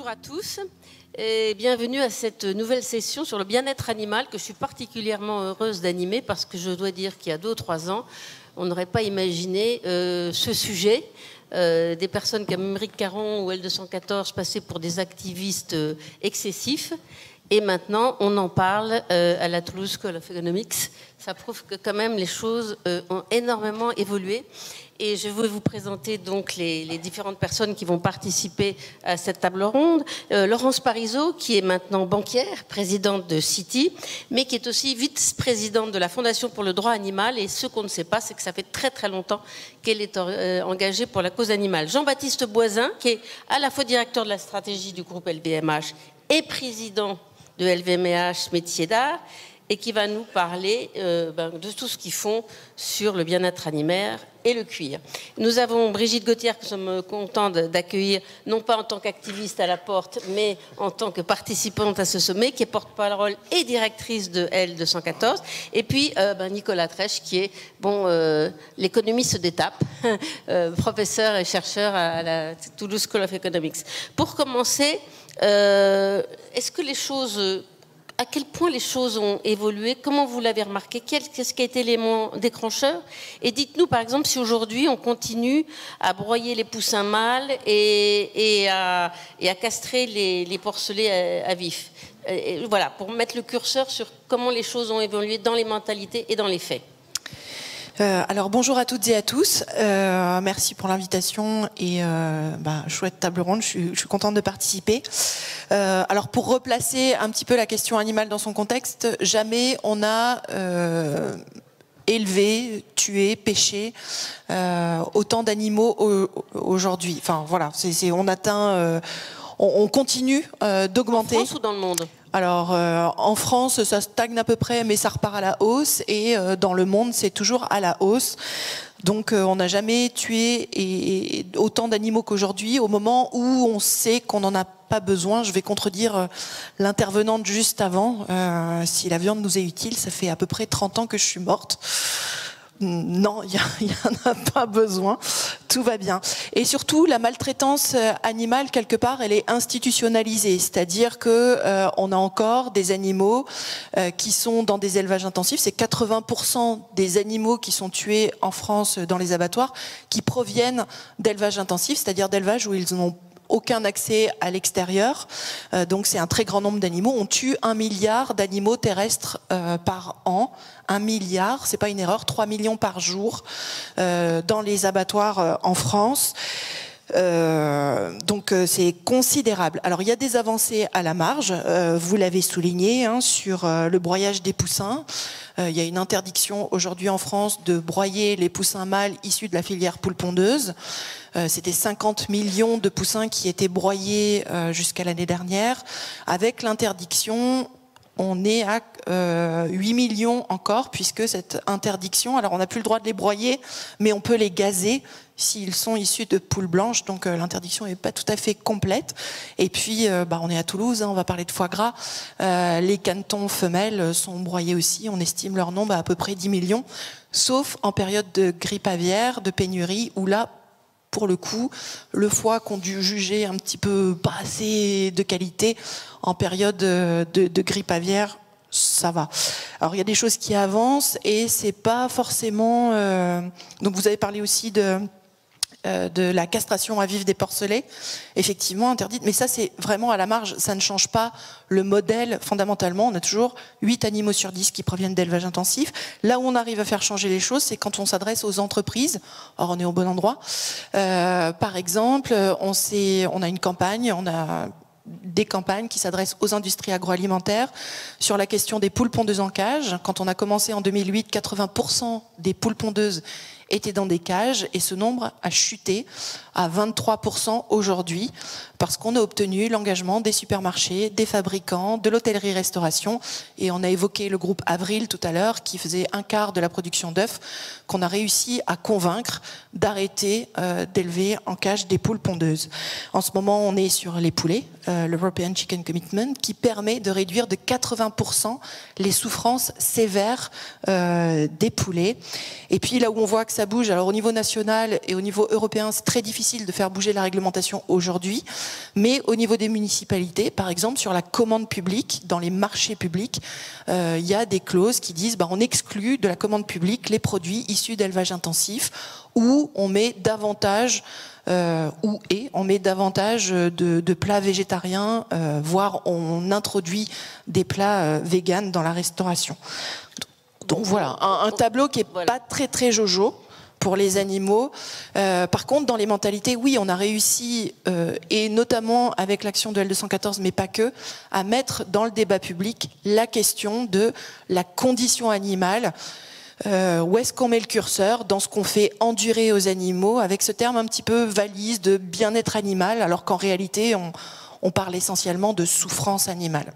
Bonjour à tous et bienvenue à cette nouvelle session sur le bien-être animal que je suis particulièrement heureuse d'animer parce que je dois dire qu'il y a 2 ou 3 ans, on n'aurait pas imaginé ce sujet. Des personnes comme Émeric Caron ou L214 passaient pour des activistes excessifs. Et maintenant, on en parle à la Toulouse School of Economics. Ça prouve que quand même les choses ont énormément évolué. Et je vais vous présenter donc les différentes personnes qui vont participer à cette table ronde. Laurence Parisot, qui est maintenant banquière, présidente de Citi, mais qui est aussi vice-présidente de la Fondation pour le droit animal. Et ce qu'on ne sait pas, c'est que ça fait très très longtemps qu'elle est engagée pour la cause animale. Jean-Baptiste Boisin, qui est à la fois directeur de la stratégie du groupe LVMH et président de LVMH Métiers d'Art, et qui va nous parler de tout ce qu'ils font sur le bien-être animal et le cuir. Nous avons Brigitte Gauthier, que nous sommes contents d'accueillir, non pas en tant qu'activiste à la porte, mais en tant que participante à ce sommet, qui est porte-parole et directrice de L214. Et puis Nicolas Trèche, qui est, l'économie se détape, professeur et chercheur à la Toulouse School of Economics. Pour commencer, est-ce que les choses... À quel point les choses ont évolué? Comment vous l'avez remarqué? Qu'est-ce qui a été l'élément déclencheur? Et dites-nous, par exemple, si aujourd'hui on continue à broyer les poussins mâles et à castrer les porcelets à vif. Voilà, pour mettre le curseur sur comment les choses ont évolué dans les mentalités et dans les faits. Alors bonjour à toutes et à tous, merci pour l'invitation et chouette table ronde, je suis contente de participer. Alors pour replacer un petit peu la question animale dans son contexte, jamais on a élevé, tué, pêché autant d'animaux aujourd'hui. Enfin voilà, on atteint, on continue d'augmenter. En France ou dans le monde ? Alors, en France, ça stagne à peu près, mais ça repart à la hausse. Et dans le monde, c'est toujours à la hausse. Donc, on n'a jamais tué autant d'animaux qu'aujourd'hui, au moment où on sait qu'on n'en a pas besoin. Je vais contredire l'intervenante juste avant. Si la viande nous est utile, ça fait à peu près 30 ans que je suis morte. Non, il n'y en a pas besoin, tout va bien. Et surtout, la maltraitance animale, quelque part, elle est institutionnalisée. C'est-à-dire qu'on a encore des animaux qui sont dans des élevages intensifs. C'est 80% des animaux qui sont tués en France dans les abattoirs qui proviennent d'élevages intensifs, c'est-à-dire d'élevages où ils n'ont aucun accès à l'extérieur. Donc c'est un très grand nombre d'animaux. On tue 1 milliard d'animaux terrestres par an. 1 milliard, c'est pas une erreur, 3 millions par jour dans les abattoirs en France. Donc c'est considérable. Alors il y a des avancées à la marge, vous l'avez souligné, sur le broyage des poussins. Il y a une interdiction aujourd'hui en France de broyer les poussins mâles issus de la filière poule pondeuse. C'était 50 millions de poussins qui étaient broyés jusqu'à l'année dernière. Avec l'interdiction, on est à 8 millions encore, puisque cette interdiction, alors on n'a plus le droit de les broyer, mais on peut les gazer s'ils sont issus de poules blanches, donc l'interdiction n'est pas tout à fait complète. Et puis, on est à Toulouse, on va parler de foie gras. Les canetons femelles sont broyés aussi, on estime leur nombre à peu près 10 millions, sauf en période de grippe aviaire, de pénurie, où là, pour le coup, le foie qu'on dû juger un petit peu pas assez de qualité en période de grippe aviaire, ça va. Alors il y a des choses qui avancent et c'est pas forcément... Donc vous avez parlé aussi de la castration à vif des porcelets, effectivement interdite, mais ça c'est vraiment à la marge, ça ne change pas le modèle fondamentalement. On a toujours 8 animaux sur 10 qui proviennent d'élevage intensif. Là où on arrive à faire changer les choses, c'est quand on s'adresse aux entreprises. Or on est au bon endroit. Par exemple, on a une campagne, on a des campagnes qui s'adressent aux industries agroalimentaires sur la question des poules pondeuses en cage. Quand on a commencé en 2008, 80% des poules pondeuses étaient dans des cages et ce nombre a chuté à 23% aujourd'hui parce qu'on a obtenu l'engagement des supermarchés, des fabricants, de l'hôtellerie-restauration et on a évoqué le groupe Avril tout à l'heure qui faisait 1/4 de la production d'œufs qu'on a réussi à convaincre d'arrêter d'élever en cage des poules pondeuses. En ce moment, on est sur les poulets, l'European Chicken Commitment, qui permet de réduire de 80% les souffrances sévères des poulets. Et puis là où on voit que ça bouge. Alors au niveau national et au niveau européen, c'est très difficile de faire bouger la réglementation aujourd'hui, mais au niveau des municipalités, par exemple sur la commande publique, dans les marchés publics, il y a des clauses qui disent on exclut de la commande publique les produits issus d'élevage intensif, où on met davantage on met davantage de plats végétariens, voire on introduit des plats véganes dans la restauration. Donc voilà, un tableau qui n'est pas très jojo pour les animaux. Par contre, dans les mentalités, oui, on a réussi, et notamment avec l'action de L214, mais pas que, à mettre dans le débat public la question de la condition animale. Où est-ce qu'on met le curseur dans ce qu'on fait endurer aux animaux, avec ce terme un petit peu valise de bien-être animal, alors qu'en réalité, on parle essentiellement de souffrance animale.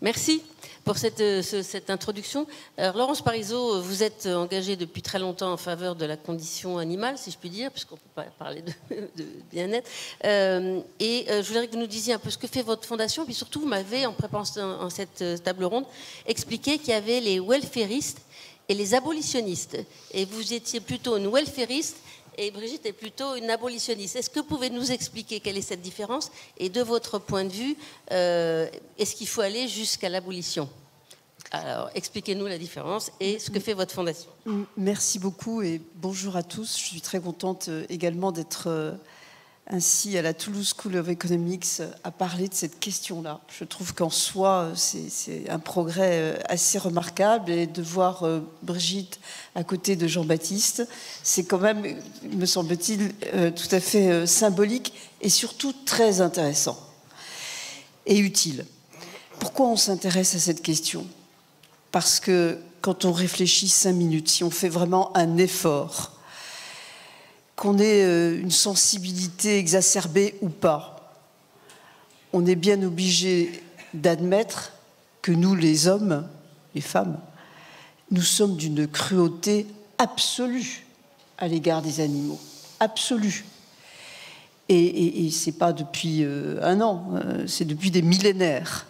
Merci pour cette introduction. Alors, Laurence Parisot, vous êtes engagée depuis très longtemps en faveur de la condition animale, si je puis dire, puisqu'on ne peut pas parler de bien-être. Je voudrais que vous nous disiez un peu ce que fait votre fondation, puis surtout, vous m'avez, en préparant cette table ronde, expliqué qu'il y avait les welfaristes et les abolitionnistes. Et vous étiez plutôt une welfariste et Brigitte est plutôt une abolitionniste. Est-ce que vous pouvez nous expliquer quelle est cette différence? Et de votre point de vue, est-ce qu'il faut aller jusqu'à l'abolition? Alors, expliquez-nous la différence et ce que fait votre fondation. Merci beaucoup et bonjour à tous. Je suis très contente également d'être ainsi à la Toulouse School of Economics à parler de cette question-là. Je trouve qu'en soi, c'est un progrès assez remarquable et de voir Brigitte à côté de Jean-Baptiste, c'est quand même, me semble-t-il, tout à fait symbolique et surtout très intéressant et utile. Pourquoi on s'intéresse à cette question? Parce que quand on réfléchit 5 minutes, si on fait vraiment un effort, qu'on ait une sensibilité exacerbée ou pas, on est bien obligé d'admettre que nous, les hommes, les femmes, nous sommes d'une cruauté absolue à l'égard des animaux. Absolue. Et ce n'est pas depuis un an, c'est depuis des millénaires.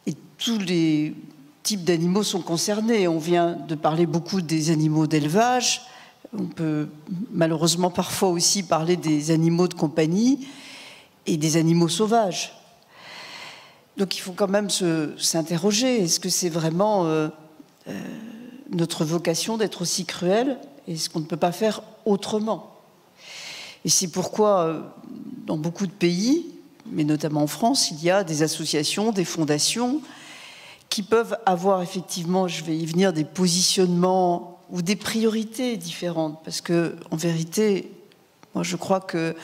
Et tous les types d'animaux sont concernés. On vient de parler beaucoup des animaux d'élevage. On peut malheureusement parfois aussi parler des animaux de compagnie et des animaux sauvages. Donc il faut quand même s'interroger. Est-ce que c'est vraiment notre vocation d'être aussi cruel? Est-ce qu'on ne peut pas faire autrement? Et c'est pourquoi, dans beaucoup de pays, mais notamment en France, il y a des associations, des fondations qui peuvent avoir effectivement, je vais y venir, des positionnements ou des priorités différentes, parce que en vérité, moi je crois que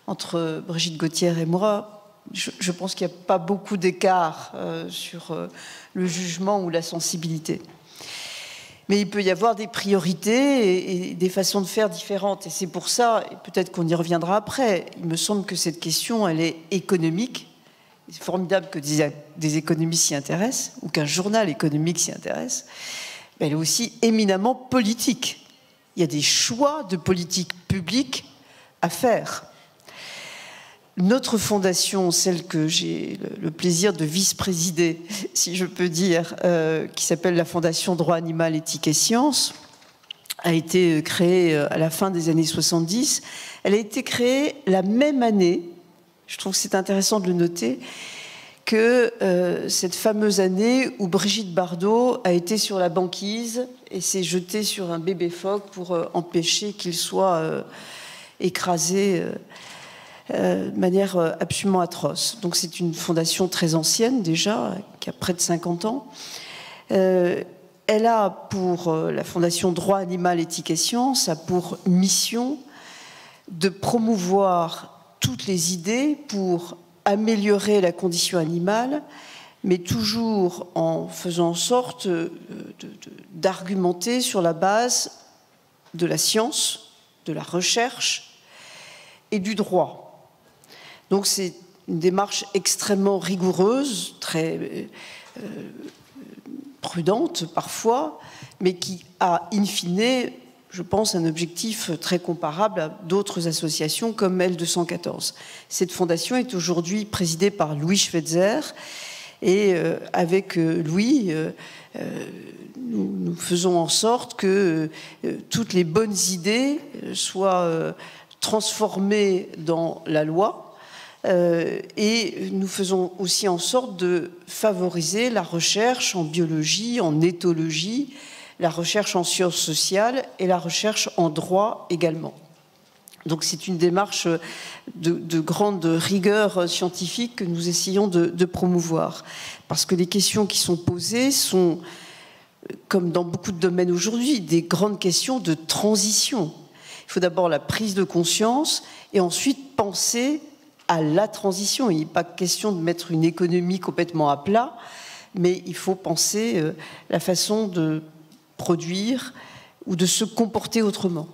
entre Brigitte Gauthier et moi, je pense qu'il n'y a pas beaucoup d'écart sur le jugement ou la sensibilité. Mais il peut y avoir des priorités et des façons de faire différentes. Et c'est pour ça, et peut-être qu'on y reviendra après, il me semble que cette question, elle est économique. C'est formidable que des économistes s'y intéressent, ou qu'un journal économique s'y intéresse. Mais elle est aussi éminemment politique. Il y a des choix de politique publique à faire. Notre fondation, celle que j'ai le plaisir de vice-présider, si je peux dire, qui s'appelle la Fondation Droit Animal, Éthique et Sciences, a été créée à la fin des années 70. Elle a été créée la même année, je trouve que c'est intéressant de le noter, que cette fameuse année où Brigitte Bardot a été sur la banquise et s'est jetée sur un bébé phoque pour empêcher qu'il soit écrasé de manière absolument atroce. Donc c'est une fondation très ancienne déjà, qui a près de 50 ans. Elle a pour la Fondation Droit Animal, Éthique et Sciences, a pour mission de promouvoir toutes les idées pour améliorer la condition animale, mais toujours en faisant en sorte d'argumenter sur la base de la science, de la recherche et du droit. Donc c'est une démarche extrêmement rigoureuse, très prudente parfois, mais qui a in fine, je pense, un objectif très comparable à d'autres associations comme L214. Cette fondation est aujourd'hui présidée par Louis Schweitzer Et avec Louis, nous faisons en sorte que toutes les bonnes idées soient transformées dans la loi. Et nous faisons aussi en sorte de favoriser la recherche en biologie, en éthologie, la recherche en sciences sociales et la recherche en droit également. Donc c'est une démarche de grande rigueur scientifique que nous essayons de promouvoir. Parce que les questions qui sont posées sont, comme dans beaucoup de domaines aujourd'hui, des grandes questions de transition. Il faut d'abord la prise de conscience et ensuite penser à la transition. Il n'est pas question de mettre une économie complètement à plat, mais il faut penser la façon de produire ou de se comporter autrement.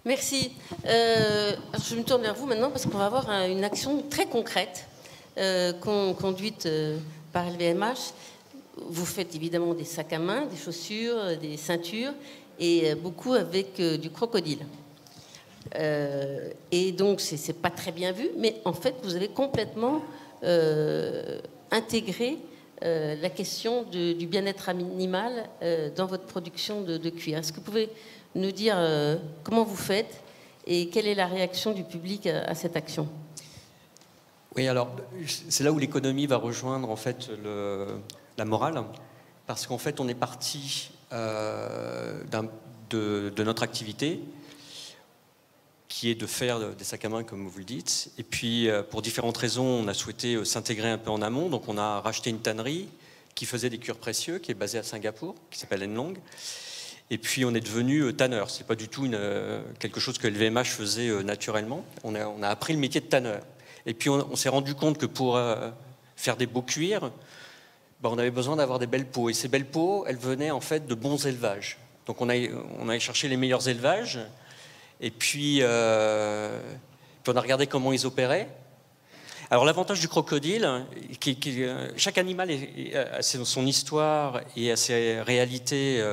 Merci. Je me tourne vers vous maintenant parce qu'on va avoir une action très concrète conduite par LVMH. Vous faites évidemment des sacs à main, des chaussures, des ceintures et beaucoup avec du crocodile. Et donc, c'est pas très bien vu, mais en fait, vous avez complètement intégré la question du bien-être animal dans votre production de cuir. Est-ce que vous pouvez nous dire comment vous faites et quelle est la réaction du public à cette action? Oui, alors, c'est là où l'économie va rejoindre en fait la morale, parce qu'en fait, on est parti de notre activité, qui est de faire des sacs à main, comme vous le dites. Et puis, pour différentes raisons, on a souhaité s'intégrer un peu en amont. Donc, on a racheté une tannerie qui faisait des cuirs précieux, qui est basée à Singapour, qui s'appelle Enlong. Et puis, on est devenu tanneur. Ce n'est pas du tout quelque chose que LVMH faisait naturellement. On a appris le métier de tanneur. Et puis, on s'est rendu compte que pour faire des beaux cuirs, on avait besoin d'avoir des belles peaux. Et ces belles peaux, elles venaient en fait de bons élevages. Donc, on a cherché les meilleurs élevages. Et puis, on a regardé comment ils opéraient. Alors, l'avantage du crocodile, chaque animal a son histoire et a ses réalités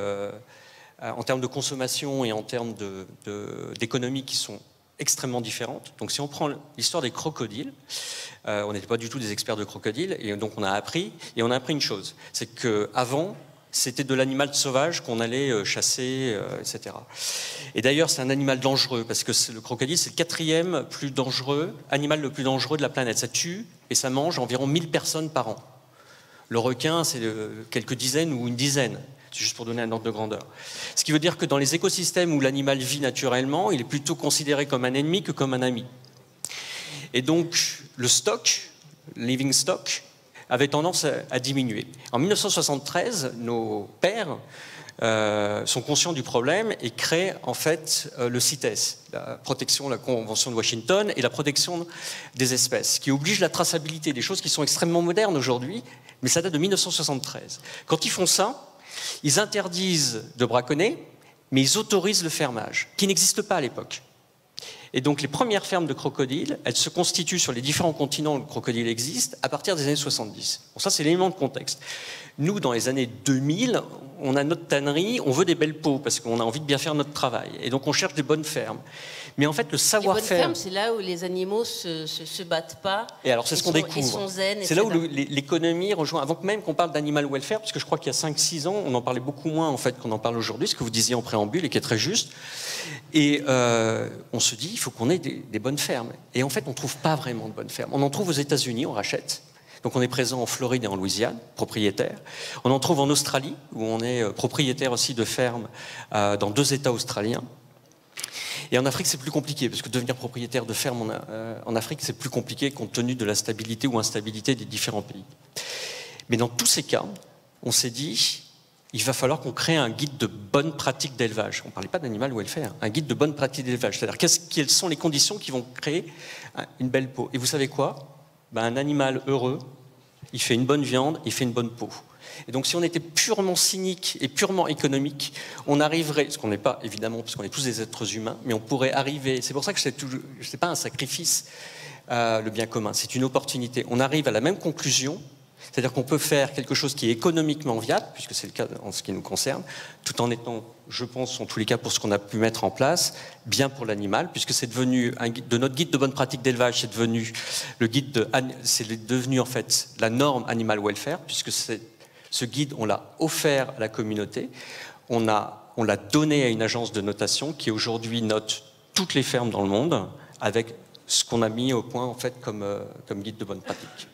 en termes de consommation et en termes d'économie qui sont extrêmement différentes. Donc, si on prend l'histoire des crocodiles, on n'était pas du tout des experts de crocodiles, et donc on a appris une chose, c'est qu'avant, c'était de l'animal sauvage qu'on allait chasser, etc. Et d'ailleurs, c'est un animal dangereux, parce que le crocodile, c'est le 4e animal le plus dangereux de la planète. Ça tue et ça mange environ 1000 personnes par an. Le requin, c'est quelques dizaines ou une dizaine. C'est juste pour donner un ordre de grandeur. Ce qui veut dire que dans les écosystèmes où l'animal vit naturellement, il est plutôt considéré comme un ennemi que comme un ami. Et donc, le stock, living stock, avait tendance à diminuer. En 1973, nos pères sont conscients du problème et créent en fait le CITES, la Convention de Washington et la protection des espèces, qui oblige la traçabilité, des choses qui sont extrêmement modernes aujourd'hui, mais ça date de 1973. Quand ils font ça, ils interdisent de braconner, mais ils autorisent le fermage, qui n'existe pas à l'époque. Et donc les premières fermes de crocodiles, elles se constituent sur les différents continents où le crocodile existe à partir des années 70. Bon, ça, c'est l'élément de contexte. Nous, dans les années 2000, on a notre tannerie, on veut des belles peaux parce qu'on a envie de bien faire notre travail. Et donc on cherche des bonnes fermes. Mais en fait, le savoir-faire... Les bonnes fermes, c'est là où les animaux se battent pas. Et alors, c'est ce qu'on découvre. C'est là où l'économie rejoint, avant même qu'on parle d'animal welfare, parce que je crois qu'il y a 5-6 ans, on en parlait beaucoup moins en fait qu'on en parle aujourd'hui, ce que vous disiez en préambule et qui est très juste. Et on se dit, il faut qu'on ait des bonnes fermes. Et en fait, on ne trouve pas vraiment de bonnes fermes. On en trouve aux États-Unis, on rachète. Donc on est présent en Floride et en Louisiane, propriétaire. On en trouve en Australie, où on est propriétaire aussi de fermes dans 2 États australiens. Et en Afrique, c'est plus compliqué, parce que devenir propriétaire de ferme en Afrique, c'est plus compliqué compte tenu de la stabilité ou instabilité des différents pays. Mais dans tous ces cas, on s'est dit, il va falloir qu'on crée un guide de bonnes pratiques d'élevage. On ne parlait pas d'animal welfare, un guide de bonnes pratiques d'élevage. C'est-à-dire, quelles sont les conditions qui vont créer une belle peau. Et vous savez quoi ? Un animal heureux, il fait une bonne viande, il fait une bonne peau. Et donc si on était purement cynique et purement économique, on arriverait, ce qu'on n'est pas évidemment, parce qu'on est tous des êtres humains, mais on pourrait arriver, c'est pour ça que ce n'est pas un sacrifice, le bien commun, c'est une opportunité. On arrive à la même conclusion C'est-à-dire qu'on peut faire quelque chose qui est économiquement viable, puisque c'est le cas en ce qui nous concerne, tout en étant, je pense, en tous les cas pour ce qu'on a pu mettre en place, bien pour l'animal, puisque c'est devenu, de notre guide de bonne pratique d'élevage, c'est devenu en fait la norme animal welfare, puisque ce guide, on l'a offert à la communauté, on l'a donné à une agence de notation qui aujourd'hui note toutes les fermes dans le monde avec ce qu'on a mis au point en fait comme guide de bonne pratique.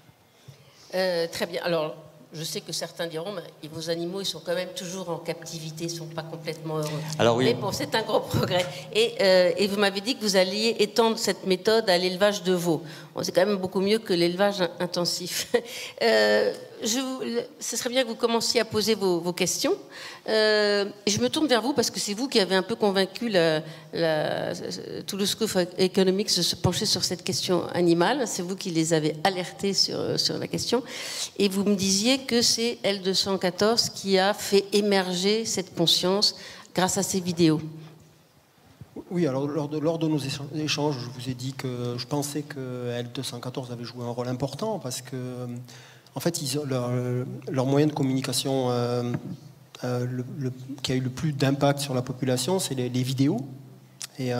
Très bien. Alors, je sais que certains diront, mais vos animaux, ils sont quand même toujours en captivité, ils ne sont pas complètement heureux. Alors, oui. Mais bon, c'est un gros progrès. Et vous m'avez dit que vous alliez étendre cette méthode à l'élevage de veaux. Bon, c'est quand même beaucoup mieux que l'élevage intensif. Ce serait bien que vous commenciez à poser vos questions. Et je me tourne vers vous parce que c'est vous qui avez un peu convaincu Toulouse School of Economics de se pencher sur cette question animale. C'est vous qui les avez alertés sur la question. Et vous me disiez que c'est L214 qui a fait émerger cette conscience grâce à ces vidéos. Oui, alors lors de nos échanges, je vous ai dit que je pensais que L214 avait joué un rôle important parce que, en fait, leur moyen de communication qui a eu le plus d'impact sur la population, c'est les vidéos. Et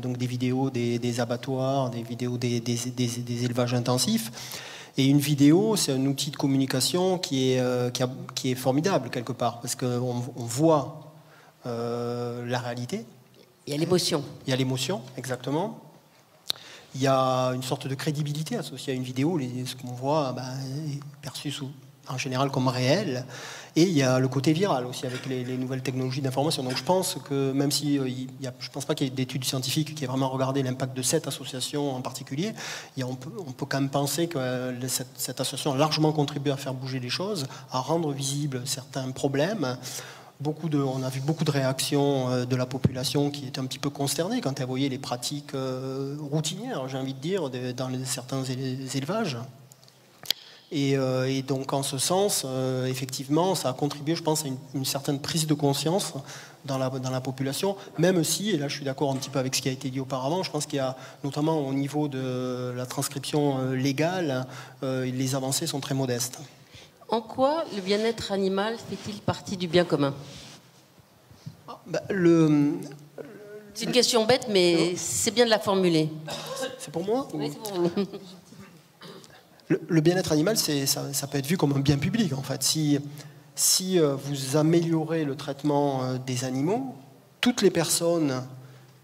donc des vidéos des abattoirs, des vidéos des élevages intensifs. Et une vidéo, c'est un outil de communication qui est formidable quelque part, parce qu'on voit la réalité. Il y a l'émotion. Il y a l'émotion, exactement. Il y a une sorte de crédibilité associée à une vidéo. Ce qu'on voit est perçu en général comme réel. Et il y a le côté viral aussi avec les nouvelles technologies d'information. Donc je pense que même si je ne pense pas qu'il y ait d'études scientifiques qui aient vraiment regardé l'impact de cette association en particulier, on peut quand même penser que cette association a largement contribué à faire bouger les choses, à rendre visibles certains problèmes. On a vu beaucoup de réactions de la population qui était un petit peu consternée quand elle voyait les pratiques routinières, j'ai envie de dire, dans certains élevages. Et donc, en ce sens, effectivement, ça a contribué, je pense, à une certaine prise de conscience dans la population, même si, et là je suis d'accord un petit peu avec ce qui a été dit auparavant, je pense qu'il y a, notamment au niveau de la transcription légale, les avancées sont très modestes. En quoi le bien-être animal fait-il partie du bien commun ? C'est une question bête, mais c'est bien de la formuler. C'est pour moi ? Oui, c'est pour vous. Le bien-être animal, ça peut être vu comme un bien public, en fait. Si vous améliorez le traitement des animaux, toutes les personnes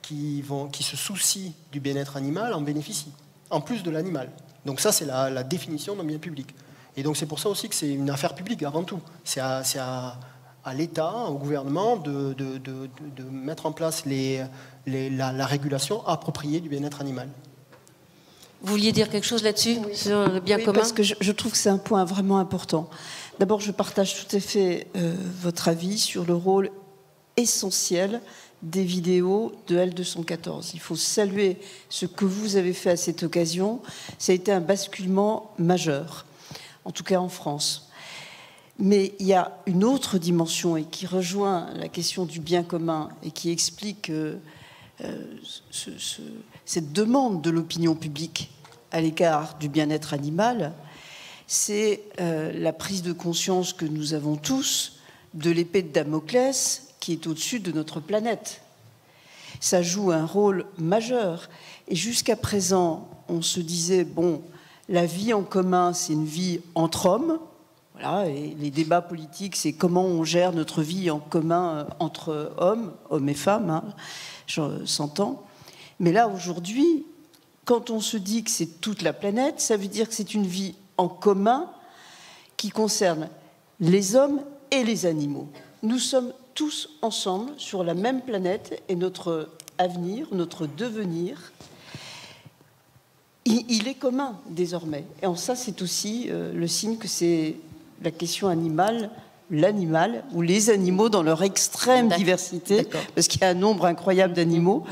qui se soucient du bien-être animal en bénéficient, en plus de l'animal. Donc ça, c'est la définition d'un bien public. Et donc c'est pour ça aussi que c'est une affaire publique avant tout. C'est à l'État, au gouvernement de mettre en place la régulation appropriée du bien-être animal. Vous vouliez dire quelque chose là-dessus, sur le bien commun ? Parce que je trouve que c'est un point vraiment important. D'abord, je partage tout à fait votre avis sur le rôle essentiel des vidéos de L214. Il faut saluer ce que vous avez fait à cette occasion. Ça a été un basculement majeur, en tout cas en France. Mais il y a une autre dimension et qui rejoint la question du bien commun et qui explique cette demande de l'opinion publique à l'égard du bien-être animal, c'est la prise de conscience que nous avons tous de l'épée de Damoclès qui est au-dessus de notre planète. Ça joue un rôle majeur. Et jusqu'à présent, on se disait, bon, la vie en commun, c'est une vie entre hommes. Voilà, et les débats politiques, c'est comment on gère notre vie en commun entre hommes et femmes, hein, je s'entends. Mais là, aujourd'hui, quand on se dit que c'est toute la planète, ça veut dire que c'est une vie en commun qui concerne les hommes et les animaux. Nous sommes tous ensemble sur la même planète et notre avenir, notre devenir, il est commun désormais. Et en ça, c'est aussi le signe que c'est la question animale, l'animal ou les animaux dans leur extrême diversité, parce qu'il y a un nombre incroyable d'animaux,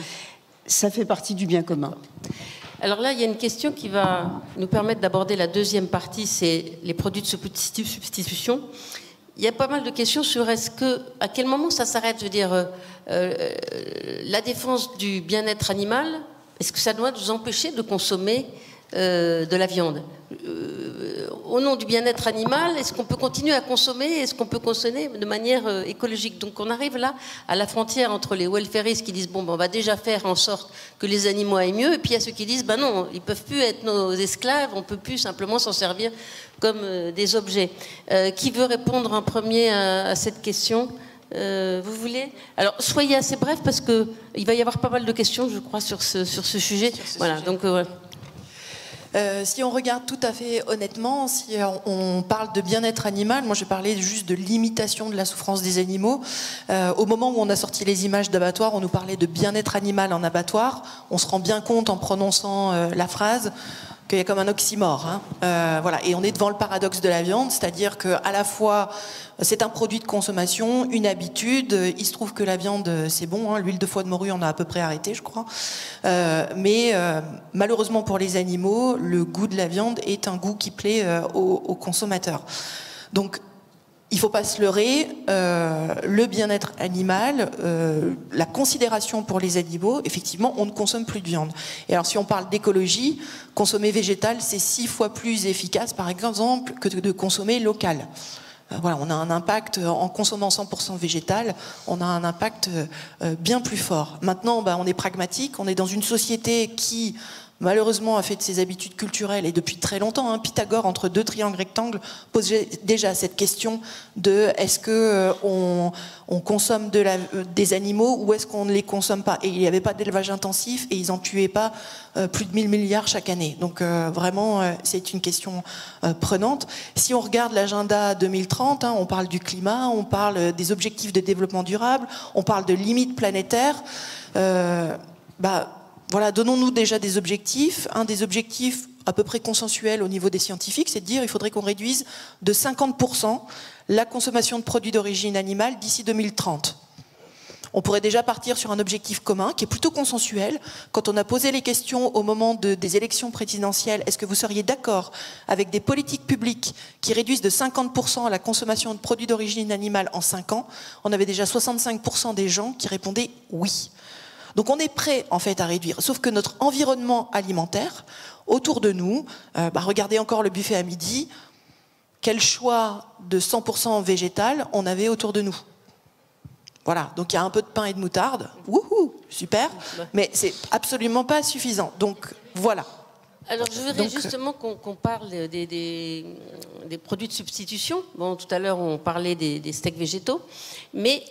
ça fait partie du bien commun. Alors là, il y a une question qui va nous permettre d'aborder la deuxième partie, c'est les produits de substitution. Il y a pas mal de questions sur à quel moment ça s'arrête, je veux dire, la défense du bien-être animal, est-ce que ça doit nous empêcher de consommer de la viande ? au nom du bien-être animal, est-ce qu'on peut continuer à consommer? Est-ce qu'on peut consommer de manière écologique? Donc on arrive là à la frontière entre les welfaristes qui disent bon, ben, on va déjà faire en sorte que les animaux aillent mieux, et puis il y a ceux qui disent ben non, ils peuvent plus être nos esclaves, on peut plus simplement s'en servir comme des objets. Qui veut répondre en premier à cette question? Vous voulez? Alors soyez assez bref parce que il va y avoir pas mal de questions, je crois, sur ce sujet. Voilà, sujet. Donc ouais. Si on regarde tout à fait honnêtement, si on parle de bien-être animal, moi je parlais juste de limitation de la souffrance des animaux. Au moment où on a sorti les images d'abattoir, on nous parlait de bien-être animal en abattoir. On se rend bien compte en prononçant la phrase qu'il y a comme un oxymore. Voilà. Et on est devant le paradoxe de la viande, c'est-à-dire qu'à la fois c'est un produit de consommation, une habitude. Il se trouve que la viande c'est bon, l'huile de foie de morue on a à peu près arrêté, je crois. Mais malheureusement pour les animaux, le goût de la viande est un goût qui plaît aux consommateurs. Donc il ne faut pas se leurrer, le bien-être animal, la considération pour les animaux, effectivement, on ne consomme plus de viande. Et alors si on parle d'écologie, consommer végétal, c'est 6 fois plus efficace, par exemple, que de consommer local. Voilà, on a un impact, en consommant 100% végétal, on a un impact bien plus fort. Maintenant, on est pragmatique, on est dans une société qui malheureusement a fait de ses habitudes culturelles, et depuis très longtemps, Pythagore, entre 2 triangles rectangles, pose déjà cette question de est-ce qu'on consomme des animaux ou est-ce qu'on ne les consomme pas? Et il n'y avait pas d'élevage intensif et ils n'en tuaient pas plus de 1000 milliards chaque année. Donc vraiment, c'est une question prenante. Si on regarde l'agenda 2030, on parle du climat, on parle des objectifs de développement durable, on parle de limites planétaires. Voilà, donnons-nous déjà des objectifs. Un des objectifs à peu près consensuels au niveau des scientifiques, c'est de dire qu'il faudrait qu'on réduise de 50% la consommation de produits d'origine animale d'ici 2030. On pourrait déjà partir sur un objectif commun qui est plutôt consensuel. Quand on a posé les questions au moment des élections présidentielles, est-ce que vous seriez d'accord avec des politiques publiques qui réduisent de 50% la consommation de produits d'origine animale en 5 ans? On avait déjà 65% des gens qui répondaient oui. Donc on est prêt en fait à réduire, sauf que notre environnement alimentaire autour de nous, regardez encore le buffet à midi, quel choix de 100% végétal on avait autour de nous. Voilà, donc il y a un peu de pain et de moutarde, wouhou, super, mais c'est absolument pas suffisant. Donc voilà. Alors je voudrais justement qu'on parle des produits de substitution. Bon, tout à l'heure on parlait des steaks végétaux, mais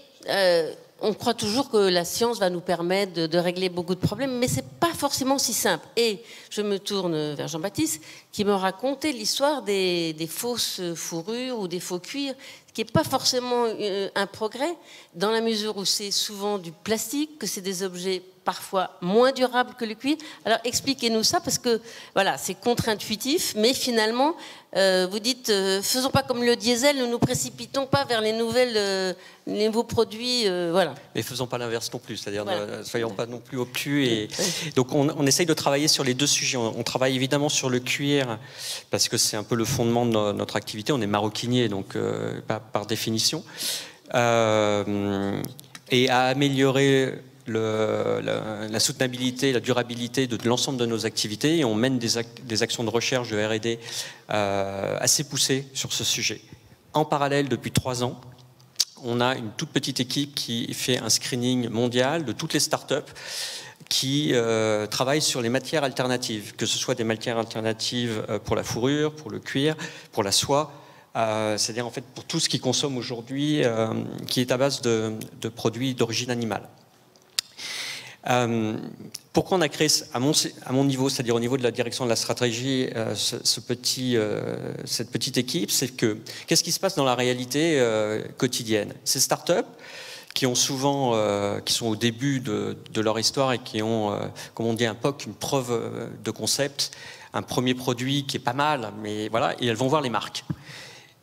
on croit toujours que la science va nous permettre de régler beaucoup de problèmes, mais c'est pas forcément si simple. Et je me tourne vers Jean-Baptiste, qui me racontait l'histoire des fausses fourrures ou des faux cuirs, qui n'est pas forcément un progrès, dans la mesure où c'est souvent du plastique, que c'est des objets parfois moins durables que le cuir. Alors expliquez-nous ça, parce que voilà, c'est contre-intuitif, mais finalement, vous dites, faisons pas comme le diesel, ne nous précipitons pas vers les nouveaux produits, voilà. Mais faisons pas l'inverse non plus, c'est-à-dire ne soyons pas non plus obtus. Et donc on essaye de travailler sur les 2 sujets. On travaille évidemment sur le cuir, parce que c'est un peu le fondement de notre activité. On est maroquinier, donc par définition. Et à améliorer la soutenabilité, la durabilité de l'ensemble de nos activités, et on mène des actions de recherche de R&D assez poussées sur ce sujet. En parallèle, depuis 3 ans, on a une toute petite équipe qui fait un screening mondial de toutes les startups qui travaillent sur les matières alternatives, que ce soit des matières alternatives pour la fourrure, pour le cuir, pour la soie, c'est-à-dire en fait pour tout ce qui consomme aujourd'hui, qui est à base de produits d'origine animale. Pourquoi on a créé, à mon niveau, c'est-à-dire au niveau de la direction de la stratégie, cette petite équipe, c'est que qu'est-ce qui se passe dans la réalité quotidienne? Ces startups qui ont souvent, qui sont au début de leur histoire et qui ont, comme on dit, un POC, une preuve de concept, un premier produit qui est pas mal, mais voilà, et elles vont voir les marques.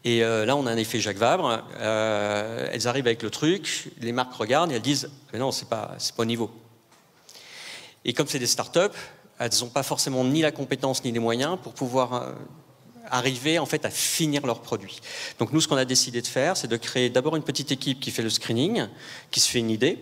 Et là, on a un effet Jacques Vabre. Elles arrivent avec le truc, les marques regardent et elles disent mais non, c'est pas au niveau. Et comme c'est des startups, elles n'ont pas forcément ni la compétence ni les moyens pour pouvoir arriver en fait à finir leurs produits. Donc nous, ce qu'on a décidé de faire, c'est de créer d'abord une petite équipe qui fait le screening, qui se fait une idée,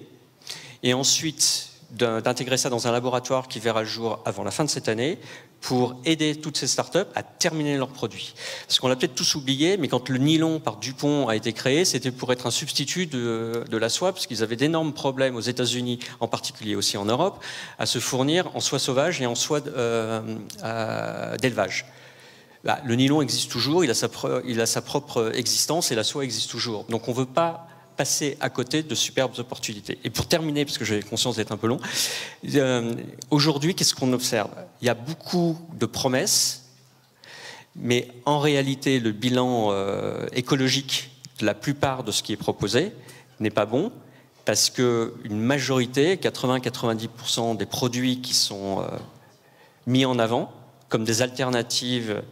et ensuite d'intégrer ça dans un laboratoire qui verra le jour avant la fin de cette année pour aider toutes ces startups à terminer leurs produits. Parce qu'on l'a peut-être tous oublié, mais quand le nylon par Dupont a été créé, c'était pour être un substitut de la soie, parce qu'ils avaient d'énormes problèmes aux États-Unis, en particulier aussi en Europe, à se fournir en soie sauvage et en soie d'élevage. Bah, le nylon existe toujours, il a sa propre existence et la soie existe toujours. Donc on ne veut pas passer à côté de superbes opportunités. Et pour terminer, parce que j'ai conscience d'être un peu long, aujourd'hui, qu'est-ce qu'on observe? Il y a beaucoup de promesses, mais en réalité, le bilan écologique de la plupart de ce qui est proposé n'est pas bon, parce qu'une majorité, 80-90% des produits qui sont mis en avant comme des alternatives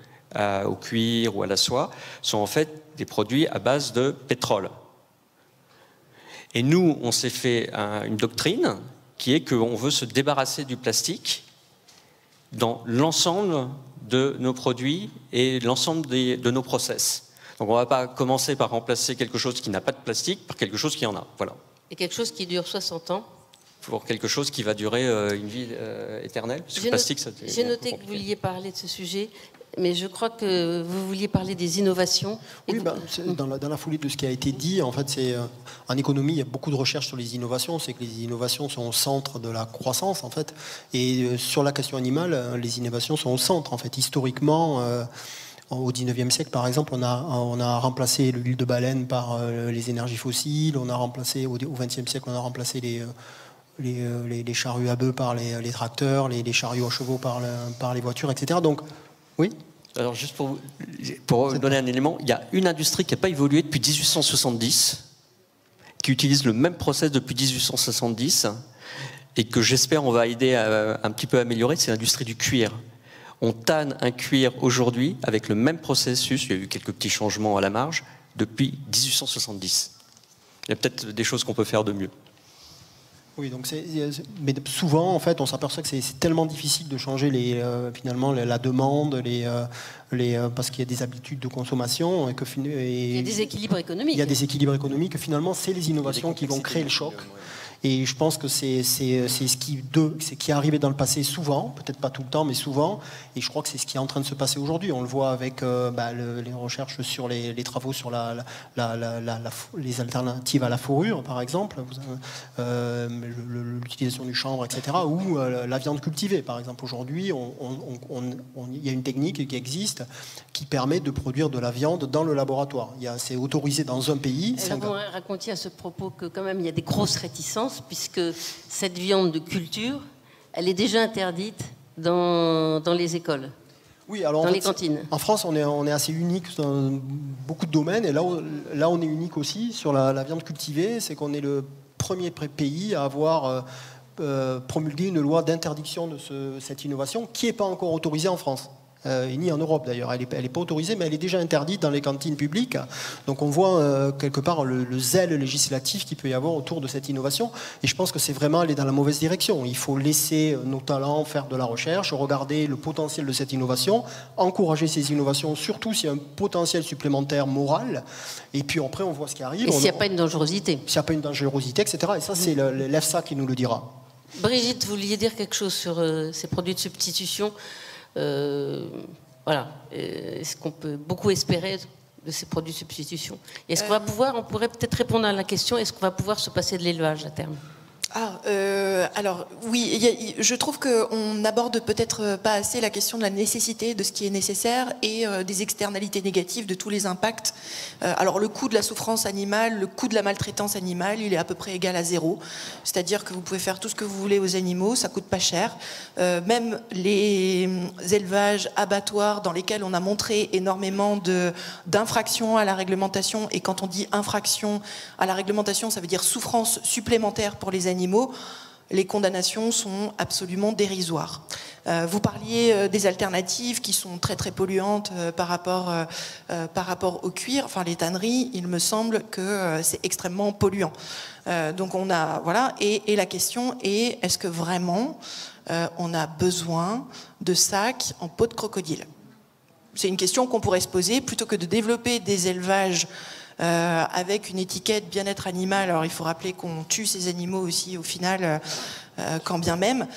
au cuir ou à la soie, sont en fait des produits à base de pétrole. Et nous, on s'est fait une doctrine qui est qu'on veut se débarrasser du plastique dans l'ensemble de nos produits et l'ensemble de nos process. Donc on ne va pas commencer par remplacer quelque chose qui n'a pas de plastique par quelque chose qui en a. Voilà. Et quelque chose qui dure 60 ans. Pour quelque chose qui va durer une vie éternelle. J'ai noté que vous vouliez parler de ce sujet. Mais je crois que vous vouliez parler des innovations. Oui, dans la foulée de ce qui a été dit, en fait, en économie, il y a beaucoup de recherches sur les innovations. C'est que les innovations sont au centre de la croissance, en fait. Et sur la question animale, les innovations sont au centre, en fait. Historiquement, au 19e siècle, par exemple, on a remplacé l'huile de baleine par les énergies fossiles. On a remplacé, au 20e siècle, on a remplacé les charrues à bœufs par les tracteurs, les chariots à chevaux par les voitures, etc. Donc, oui. Alors juste pour donner un élément, il y a une industrie qui n'a pas évolué depuis 1870, qui utilise le même process depuis 1870 et que j'espère on va aider à un petit peu améliorer, c'est l'industrie du cuir. On tanne un cuir aujourd'hui avec le même processus, il y a eu quelques petits changements à la marge, depuis 1870. Il y a peut-être des choses qu'on peut faire de mieux. Oui, donc mais souvent, en fait, on s'aperçoit que c'est tellement difficile de changer finalement la demande, parce qu'il y a des habitudes de consommation. Il y a des équilibres économiques. Il y a des équilibres économiques. Finalement, c'est les innovations qui vont créer le choc. Et je pense que c'est ce qui est arrivé dans le passé souvent, peut-être pas tout le temps, mais souvent. Et je crois que c'est ce qui est en train de se passer aujourd'hui. On le voit avec les recherches sur les travaux sur les alternatives à la fourrure, par exemple, l'utilisation du chanvre, etc., ou la viande cultivée, par exemple. Aujourd'hui, il y a une technique qui existe qui permet de produire de la viande dans le laboratoire. C'est autorisé dans un pays. Vous racontiez à ce propos que quand même il y a des grosses réticences, puisque cette viande de culture, elle est déjà interdite dans les écoles, oui, alors dans les cantines. En France, on est assez unique dans beaucoup de domaines, et là on est unique aussi sur la viande cultivée, c'est qu'on est le premier pays à avoir promulgué une loi d'interdiction de cette innovation qui n'est pas encore autorisée en France. Ni en Europe d'ailleurs, elle n'est pas autorisée, mais elle est déjà interdite dans les cantines publiques. Donc on voit quelque part le zèle législatif qu'il peut y avoir autour de cette innovation. Et je pense que c'est vraiment aller dans la mauvaise direction. Il faut laisser nos talents faire de la recherche, regarder le potentiel de cette innovation, encourager ces innovations, surtout s'il y a un potentiel supplémentaire moral. Et puis après, on voit ce qui arrive. Et s'il n'y a pas une dangerosité. S'il n'y a pas une dangerosité, etc. Et ça, c'est l'EFSA qui nous le dira. Brigitte, vous vouliez dire quelque chose sur ces produits de substitution? Voilà, est-ce qu'on peut beaucoup espérer de ces produits de substitution? Est-ce qu'on va pouvoir, on pourrait peut-être répondre à la question, est-ce qu'on va pouvoir se passer de l'élevage à terme? Alors oui, je trouve qu'on n'aborde peut-être pas assez la question de la nécessité de ce qui est nécessaire et des externalités négatives de tous les impacts. Alors le coût de la souffrance animale, le coût de la maltraitance animale, il est à peu près égal à 0. C'est-à-dire que vous pouvez faire tout ce que vous voulez aux animaux, ça coûte pas cher. Même les élevages, abattoirs dans lesquels on a montré énormément d'infractions à la réglementation, et quand on dit infraction à la réglementation, ça veut dire souffrance supplémentaire pour les animaux, les condamnations sont absolument dérisoires. Vous parliez des alternatives qui sont très très polluantes par rapport au cuir. Enfin, les tanneries, il me semble que c'est extrêmement polluant. Donc on a voilà. Et la question est, est-ce que vraiment on a besoin de sacs en peau de crocodile? C'est une question qu'on pourrait se poser plutôt que de développer des élevages avec une étiquette bien-être animal. Alors il faut rappeler qu'on tue ces animaux aussi au final quand bien même.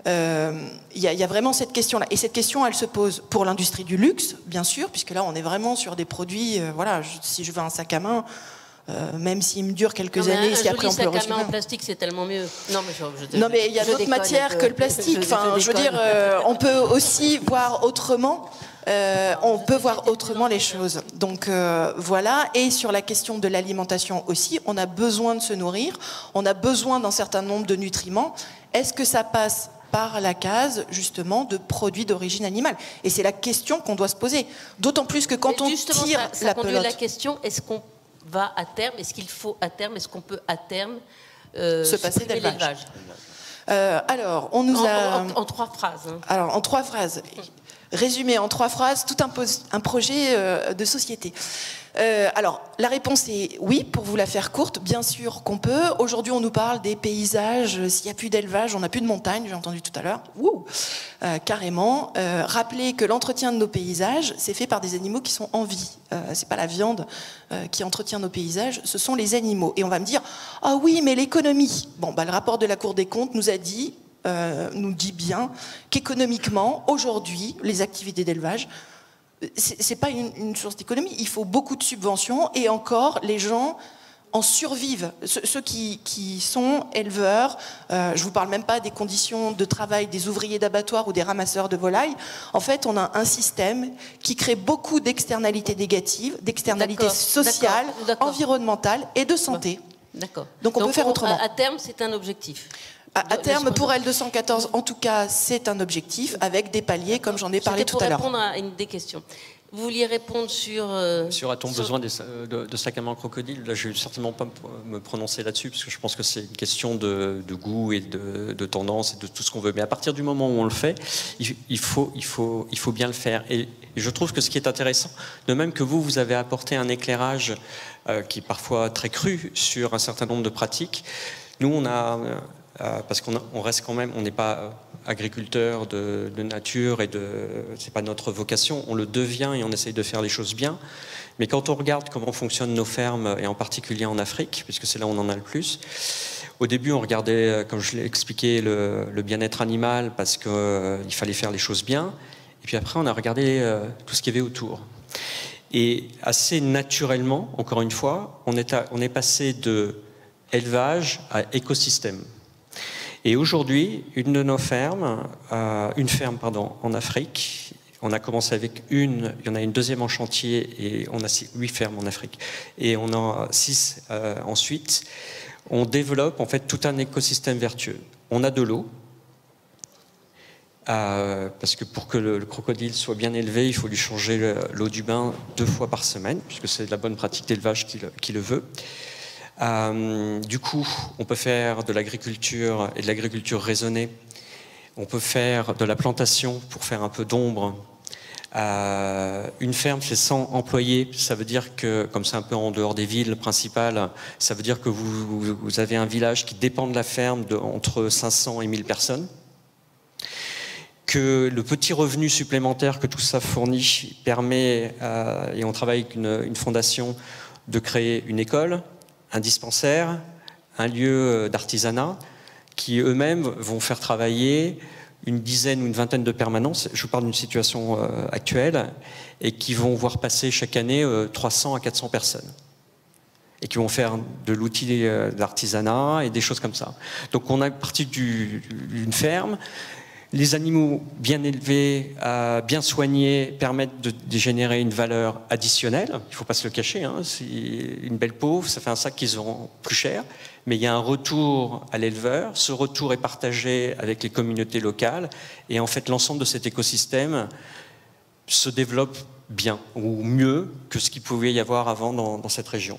Il y a vraiment cette question-là. Et cette question, elle se pose pour l'industrie du luxe, bien sûr, puisque là, on est vraiment sur des produits... voilà, si je veux un sac à main, même s'il me dure quelques années, si après on peut le recycler. Un joli sac à main en plastique, c'est tellement mieux. Non, mais il y a d'autres matières que le plastique. Enfin, je veux dire, on peut aussi voir autrement. On peut voir autrement les choses. Donc voilà. Et sur la question de l'alimentation aussi, on a besoin de se nourrir. On a besoin d'un certain nombre de nutriments. Est-ce que ça passe par la case, justement, de produits d'origine animale? Et c'est la question qu'on doit se poser. D'autant plus que quand on tire la pelote... la question, est-ce qu'on va à terme, est-ce qu'il faut à terme, est-ce qu'on peut à terme se passer d'élevage? Alors, on nous a... En 3 phrases. Hein. Alors, en 3 phrases. Résumé en 3 phrases, tout un projet de société. Alors, la réponse est oui, pour vous la faire courte, bien sûr qu'on peut. Aujourd'hui, on nous parle des paysages. S'il n'y a plus d'élevage, on n'a plus de montagne, j'ai entendu tout à l'heure. Carrément. Rappelez que l'entretien de nos paysages, c'est fait par des animaux qui sont en vie. C'est pas la viande qui entretient nos paysages, ce sont les animaux. Et on va me dire, ah oui, mais l'économie. Bon, le rapport de la Cour des comptes nous dit bien qu'économiquement, aujourd'hui, les activités d'élevage, c'est pas une source d'économie. Il faut beaucoup de subventions et encore, les gens en survivent. Ceux qui sont éleveurs, je vous parle même pas des conditions de travail des ouvriers d'abattoir ou des ramasseurs de volailles. En fait, on a un système qui crée beaucoup d'externalités négatives, d'externalités sociales, environnementales et de santé. D'accord. Donc on peut faire autrement. À terme, c'est un objectif. À terme, pour L214, en tout cas, c'est un objectif avec des paliers, comme j'en ai parlé tout à l'heure. Pour répondre à une des questions. Vous vouliez répondre sur... a-t-on besoin de sacs à main crocodile? Là, je ne vais certainement pas me prononcer là-dessus, parce que je pense que c'est une question de goût et de tendance et de tout ce qu'on veut. Mais à partir du moment où on le fait, il faut bien le faire. Et je trouve que ce qui est intéressant, de même que vous avez apporté un éclairage qui est parfois très cru sur un certain nombre de pratiques, nous, on a... parce qu'on reste quand même, on n'est pas agriculteur de nature et c'est pas notre vocation, on le devient et on essaye de faire les choses bien. Mais quand on regarde comment fonctionnent nos fermes, et en particulier en Afrique, puisque c'est là où on en a le plus, au début on regardait, comme je l'ai expliqué, le bien-être animal parce qu'il fallait faire les choses bien. Et puis après on a regardé tout ce qu'il y avait autour. Et assez naturellement, encore une fois, on est passé de élevage à écosystème. Et aujourd'hui, une de nos fermes, en Afrique, on a commencé avec il y en a une deuxième en chantier et on a 8 fermes en Afrique. Et on en a 6 ensuite. On développe en fait tout un écosystème vertueux. On a de l'eau, parce que pour que le crocodile soit bien élevé, il faut lui changer l'eau du bain 2 fois par semaine, puisque c'est la bonne pratique d'élevage qui le veut. Du coup, on peut faire de l'agriculture et de l'agriculture raisonnée. On peut faire de la plantation pour faire un peu d'ombre. Une ferme, c'est 100 employés. Ça veut dire que, comme c'est un peu en dehors des villes principales, ça veut dire que vous avez un village qui dépend de la ferme entre 500 et 1000 personnes. Que le petit revenu supplémentaire que tout ça fournit permet, et on travaille avec une fondation, de créer une école, un dispensaire, un lieu d'artisanat, qui eux-mêmes vont faire travailler une dizaine ou une vingtaine de permanences, je vous parle d'une situation actuelle, et qui vont voir passer chaque année 300 à 400 personnes. Et qui vont faire de l'outil d'artisanat et des choses comme ça. Donc on est parti d'une ferme. Les animaux bien élevés, bien soignés, permettent de générer une valeur additionnelle. Il ne faut pas se le cacher. C'est une belle peau, ça fait un sac qu'ils auront plus cher. Mais il y a un retour à l'éleveur. Ce retour est partagé avec les communautés locales. Et en fait, l'ensemble de cet écosystème se développe bien, ou mieux que ce qu'il pouvait y avoir avant dans cette région.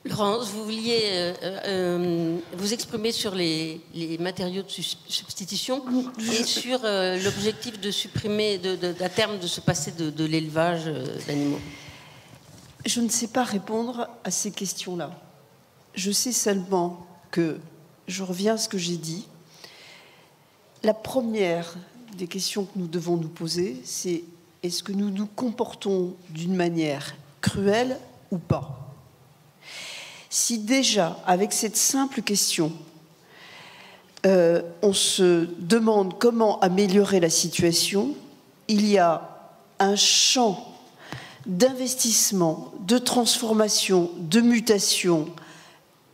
Laurence, vous vouliez vous exprimer sur les matériaux de substitution et sur l'objectif de supprimer, à terme, de se passer de l'élevage d'animaux. Je ne sais pas répondre à ces questions-là. Je sais seulement que, je reviens à ce que j'ai dit, la première des questions que nous devons nous poser, c'est est-ce que nous nous comportons d'une manière cruelle ou pas ? Si déjà, avec cette simple question, on se demande comment améliorer la situation. Il y a un champ d'investissement, de transformation, de mutation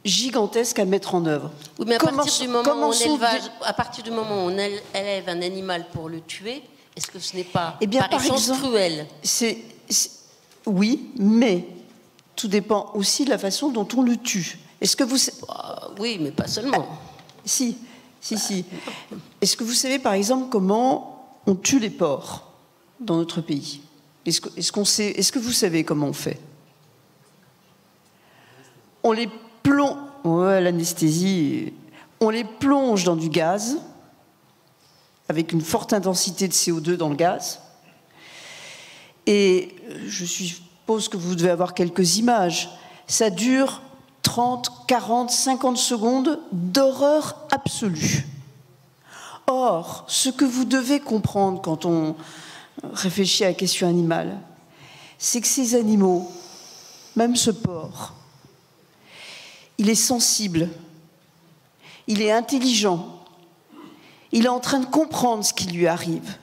gigantesque à mettre en œuvre. Oui, mais à partir du moment où on élève un animal pour le tuer, est-ce que ce n'est pas, par essence, cruel? Oui, mais tout dépend aussi de la façon dont on le tue. Est-ce que vous... oui, mais pas seulement. Si. Est-ce que vous savez, par exemple, comment on tue les porcs dans notre pays? Est-ce que vous savez comment on fait? On les plonge... Ouais, l'anesthésie... On les plonge dans du gaz, avec une forte intensité de CO2 dans le gaz. Et je suppose que vous devez avoir quelques images. Ça dure 30, 40, 50 secondes d'horreur absolue. Or, ce que vous devez comprendre quand on réfléchit à la question animale, c'est que ces animaux, même ce porc, il est sensible, il est intelligent, il est en train de comprendre ce qui lui arrive.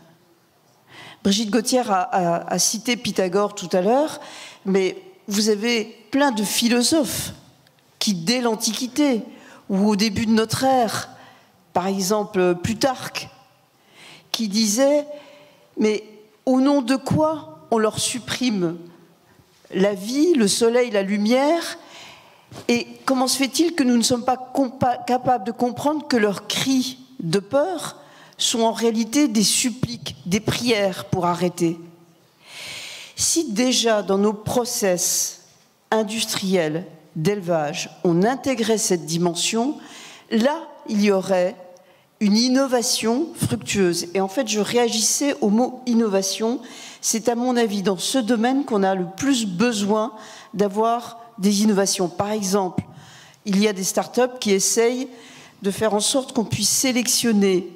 Brigitte Gauthier a cité Pythagore tout à l'heure, mais vous avez plein de philosophes qui, dès l'Antiquité ou au début de notre ère, par exemple Plutarque, qui disait « Mais au nom de quoi on leur supprime la vie, le soleil, la lumière ? Et comment se fait-il que nous ne sommes pas capables de comprendre que leurs cris de peur sont en réalité des suppliques, des prières pour arrêter ?» Si déjà dans nos process industriels d'élevage, on intégrait cette dimension, là, il y aurait une innovation fructueuse. Et en fait, je réagissais au mot innovation. C'est à mon avis dans ce domaine qu'on a le plus besoin d'avoir des innovations. Par exemple, il y a des startups qui essayent de faire en sorte qu'on puisse sélectionner,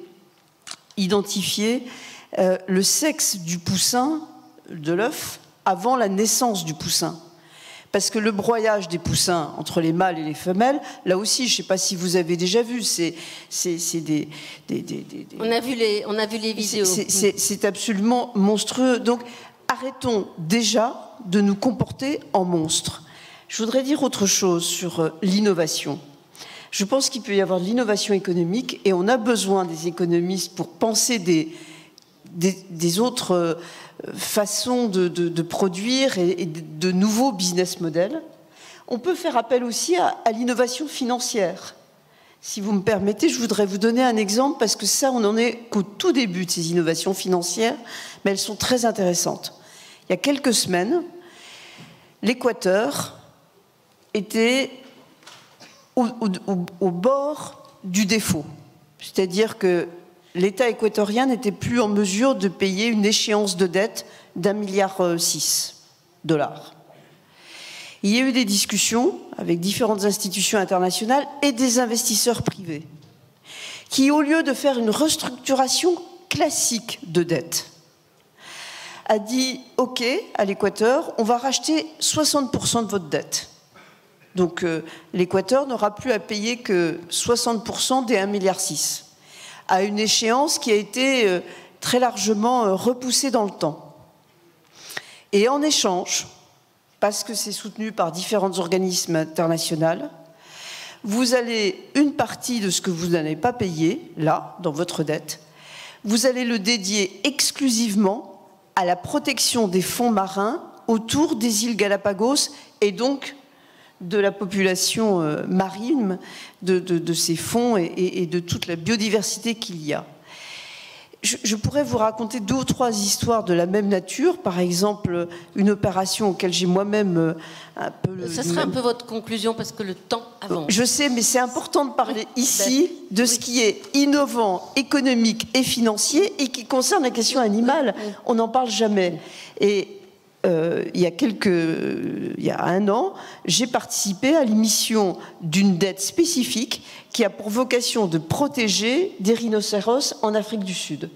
identifier le sexe du poussin, de l'œuf, avant la naissance du poussin. Parce que le broyage des poussins entre les mâles et les femelles, là aussi, je ne sais pas si vous avez déjà vu, c'est des... On a vu les vidéos. C'est absolument monstrueux. Donc, arrêtons déjà de nous comporter en monstres. Je voudrais dire autre chose sur l'innovation. Je pense qu'il peut y avoir de l'innovation économique et on a besoin des économistes pour penser des autres façons de produire et de nouveaux business models. On peut faire appel aussi à l'innovation financière. Si vous me permettez, je voudrais vous donner un exemple parce que ça, on n'en est qu'au tout début de ces innovations financières, mais elles sont très intéressantes. Il y a quelques semaines, l'Équateur était au bord du défaut. C'est-à-dire que l'État équatorien n'était plus en mesure de payer une échéance de dette d'1,6 milliard $. Il y a eu des discussions avec différentes institutions internationales et des investisseurs privés qui, au lieu de faire une restructuration classique de dette, a dit « Ok, à l'Équateur, on va racheter 60% de votre dette. » Donc l'Équateur n'aura plus à payer que 60% des 1,6 milliard $, à une échéance qui a été très largement repoussée dans le temps. Et en échange, parce que c'est soutenu par différents organismes internationaux, vous allez, une partie de ce que vous n'allez pas payer, là, dans votre dette, vous allez le dédier exclusivement à la protection des fonds marins autour des îles Galapagos et donc de la population marine, de ces fonds et de toute la biodiversité qu'il y a. Je pourrais vous raconter 2 ou 3 histoires de la même nature, par exemple une opération auquel j'ai moi-même un peu... Ça serait un peu votre conclusion parce que le temps avance. Je sais, mais c'est important de parler ici de ce qui est innovant, économique et financier et qui concerne la question animale. On n'en parle jamais. Et il y a 1 an, j'ai participé à l'émission d'une dette spécifique qui a pour vocation de protéger des rhinocéros en Afrique du Sud.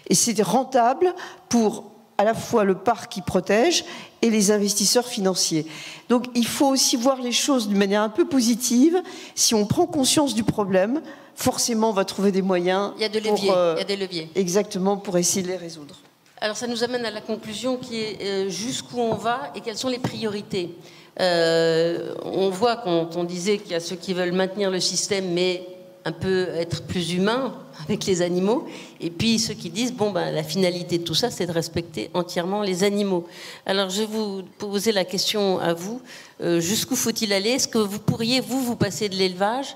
Et c'était rentable pour à la fois le parc qui protège et les investisseurs financiers. Donc il faut aussi voir les choses d'une manière un peu positive. Si on prend conscience du problème, forcément, on va trouver des moyens. Il y a des leviers. Il y a des leviers. Exactement, pour essayer de les résoudre. Alors ça nous amène à la conclusion qui est jusqu'où on va et quelles sont les priorités. On voit quand on disait qu'il y a ceux qui veulent maintenir le système mais un peu être plus humains avec les animaux, et puis ceux qui disent bon ben la finalité de tout ça c'est de respecter entièrement les animaux. Alors je vais vous poser la question à vous, jusqu'où faut-il aller? Est-ce que vous pourriez vous passer de l'élevage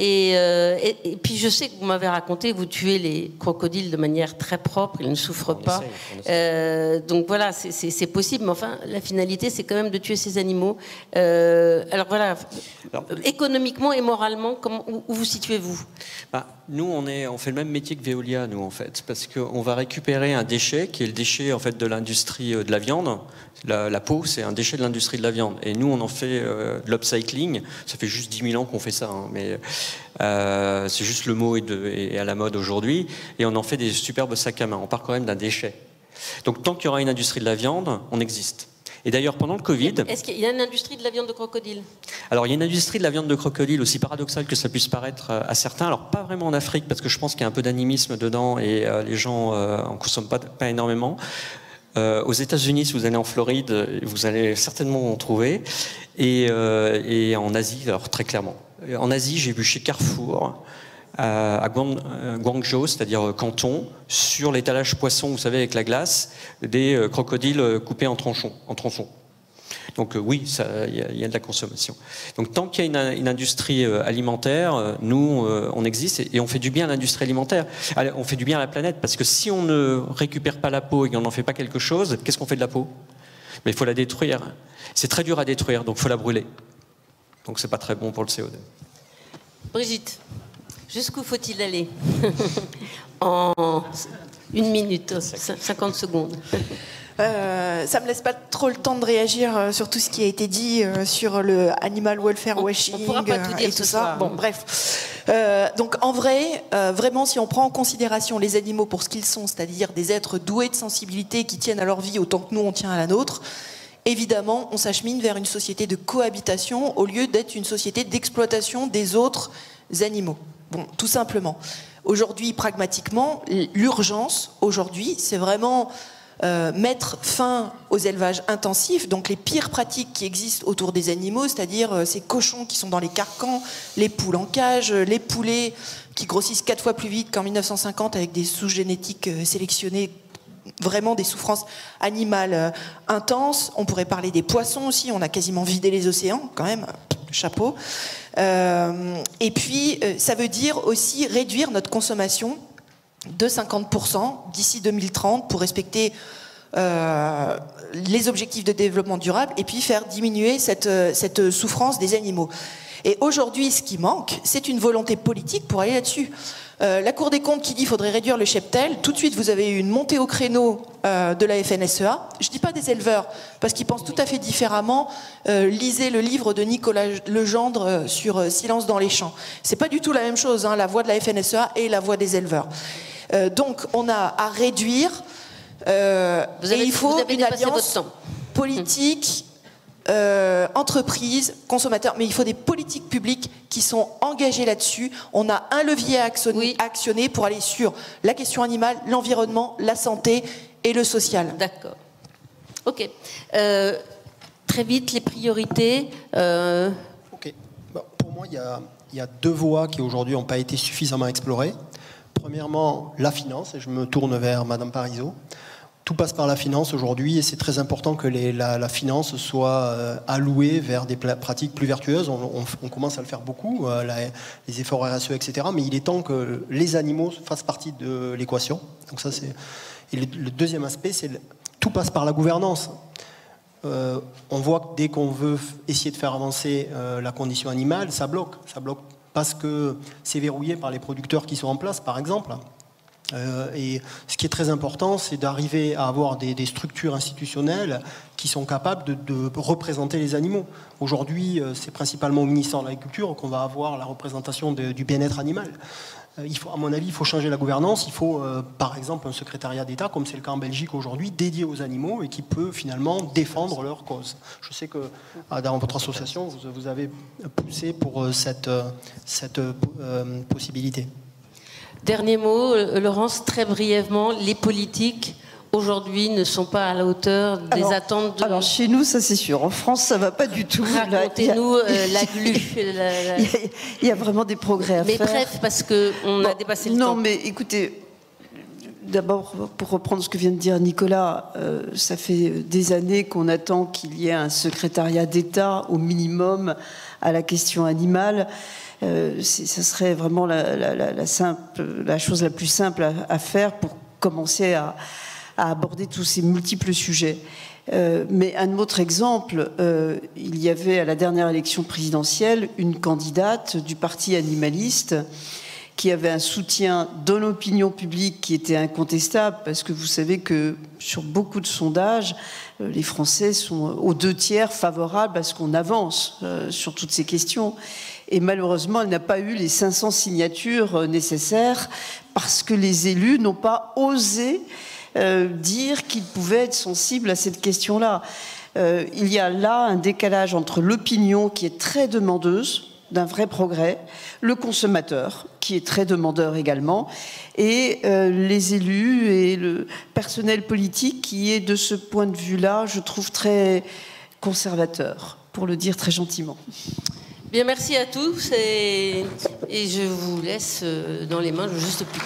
et puis je sais que vous m'avez raconté vous tuez les crocodiles de manière très propre, ils ne souffrent pas, donc voilà c'est possible, mais enfin la finalité c'est quand même de tuer ces animaux. Alors voilà, économiquement et moralement où vous situez-vous? Nous on fait le même métier que Veolia, nous en fait, parce qu'on va récupérer un déchet qui est le déchet en fait de l'industrie de la viande. La peau, c'est un déchet de l'industrie de la viande, et nous on en fait de l'upcycling. Ça fait juste 10 000 ans qu'on fait ça, hein, mais c'est juste le mot est à la mode aujourd'hui, et on en fait des superbes sacs à main. On part quand même d'un déchet. Donc tant qu'il y aura une industrie de la viande, on existe. Et d'ailleurs, pendant le Covid... Est-ce qu'il y a une industrie de la viande de crocodile? Alors, il y a une industrie de la viande de crocodile, aussi paradoxale que ça puisse paraître à certains. Alors, pas vraiment en Afrique, parce que je pense qu'il y a un peu d'animisme dedans et les gens en consomment pas énormément. Aux États-Unis, si vous allez en Floride, vous allez certainement en trouver. Et en Asie, alors très clairement. En Asie, j'ai vu chez Carrefour... à Guangzhou, c'est-à-dire Canton, sur l'étalage poisson, vous savez, avec la glace, des crocodiles coupés en tronçons. Donc oui, il y a de la consommation. Donc tant qu'il y a une industrie alimentaire, nous, on existe et on fait du bien à l'industrie alimentaire. On fait du bien à la planète, parce que si on ne récupère pas la peau et qu'on n'en fait pas quelque chose, qu'est-ce qu'on fait de la peau? Mais il faut la détruire. C'est très dur à détruire, donc il faut la brûler. Donc c'est pas très bon pour le CO2. Brigitte, jusqu'où faut-il aller? En 1 minute, 50 secondes. Ça me laisse pas trop le temps de réagir sur tout ce qui a été dit sur le animal welfare washing on pourra pas tout dire et tout ce ça. soir. Bon, bref. Donc en vrai, vraiment, si on prend en considération les animaux pour ce qu'ils sont, c'est-à-dire des êtres doués de sensibilité qui tiennent à leur vie autant que nous on tient à la nôtre, évidemment, on s'achemine vers une société de cohabitation au lieu d'être une société d'exploitation des autres animaux. Bon, tout simplement. Aujourd'hui, pragmatiquement, l'urgence, aujourd'hui, c'est vraiment mettre fin aux élevages intensifs, donc les pires pratiques qui existent autour des animaux, c'est-à-dire ces cochons qui sont dans les carcans, les poules en cage, les poulets qui grossissent 4 fois plus vite qu'en 1950 avec des souches génétiques sélectionnées, vraiment des souffrances animales intenses. On pourrait parler des poissons aussi, on a quasiment vidé les océans, quand même, chapeau. Et puis, ça veut dire aussi réduire notre consommation de 50% d'ici 2030 pour respecter les objectifs de développement durable et puis faire diminuer cette souffrance des animaux. Et aujourd'hui, ce qui manque, c'est une volonté politique pour aller là-dessus. La Cour des comptes qui dit qu'il faudrait réduire le cheptel, tout de suite vous avez eu une montée au créneau de la FNSEA. Je ne dis pas des éleveurs, parce qu'ils pensent tout à fait différemment. Lisez le livre de Nicolas Legendre sur Silence dans les champs. C'est pas du tout la même chose, hein, la voix de la FNSEA et la voix des éleveurs. Donc on a à réduire, et il faut une alliance politique, entreprises, consommateurs, mais il faut des politiques publiques qui sont engagées là-dessus. On a un levier à actionner pour aller sur la question animale, l'environnement, la santé et le social. D'accord. Ok. Très vite, les priorités. Ok. Bon, pour moi, il y a 2 voies qui aujourd'hui n'ont pas été suffisamment explorées. Premièrement, la finance, et je me tourne vers Madame Parisot. Tout passe par la finance aujourd'hui et c'est très important que la finance soit allouée vers des pratiques plus vertueuses. On commence à le faire beaucoup, les efforts RSE, etc. Mais il est temps que les animaux fassent partie de l'équation. Donc ça, c'est... Et le deuxième aspect, c'est tout passe par la gouvernance. On voit que dès qu'on veut essayer de faire avancer la condition animale, ça bloque. Ça bloque parce que c'est verrouillé par les producteurs qui sont en place, par exemple. Et ce qui est très important, c'est d'arriver à avoir des structures institutionnelles qui sont capables de représenter les animaux. Aujourd'hui, c'est principalement au ministère de l'Agriculture qu'on va avoir la représentation du bien-être animal. À mon avis, il faut changer la gouvernance. Il faut, par exemple, un secrétariat d'État, comme c'est le cas en Belgique aujourd'hui, dédié aux animaux et qui peut finalement défendre leur cause. Je sais que dans votre association, vous avez poussé pour cette possibilité. Dernier mot, Laurence, très brièvement, les politiques aujourd'hui ne sont pas à la hauteur des attentes de... Alors chez nous, ça c'est sûr. En France, ça va pas du tout. Racontez-nous la glu. Il y a vraiment des progrès à faire. Mais bref, parce qu'on a dépassé le temps. Non, mais écoutez, d'abord, pour reprendre ce que vient de dire Nicolas, ça fait des années qu'on attend qu'il y ait un secrétariat d'État au minimum à la question animale. Ça serait vraiment la chose la plus simple à faire pour commencer à aborder tous ces multiples sujets. Mais un autre exemple, il y avait à la dernière élection présidentielle une candidate du parti animaliste qui avait un soutien dans l'opinion publique qui était incontestable, parce que vous savez que sur beaucoup de sondages, les Français sont aux 2/3 favorables à ce qu'on avance sur toutes ces questions. Et malheureusement, elle n'a pas eu les 500 signatures nécessaires parce que les élus n'ont pas osé dire qu'ils pouvaient être sensibles à cette question-là. Il y a là un décalage entre l'opinion qui est très demandeuse d'un vrai progrès, le consommateur qui est très demandeur également, et les élus et le personnel politique qui est de ce point de vue-là, je trouve, très conservateur, pour le dire très gentiment. Bien, merci à tous et je vous laisse dans les mains le juste prix.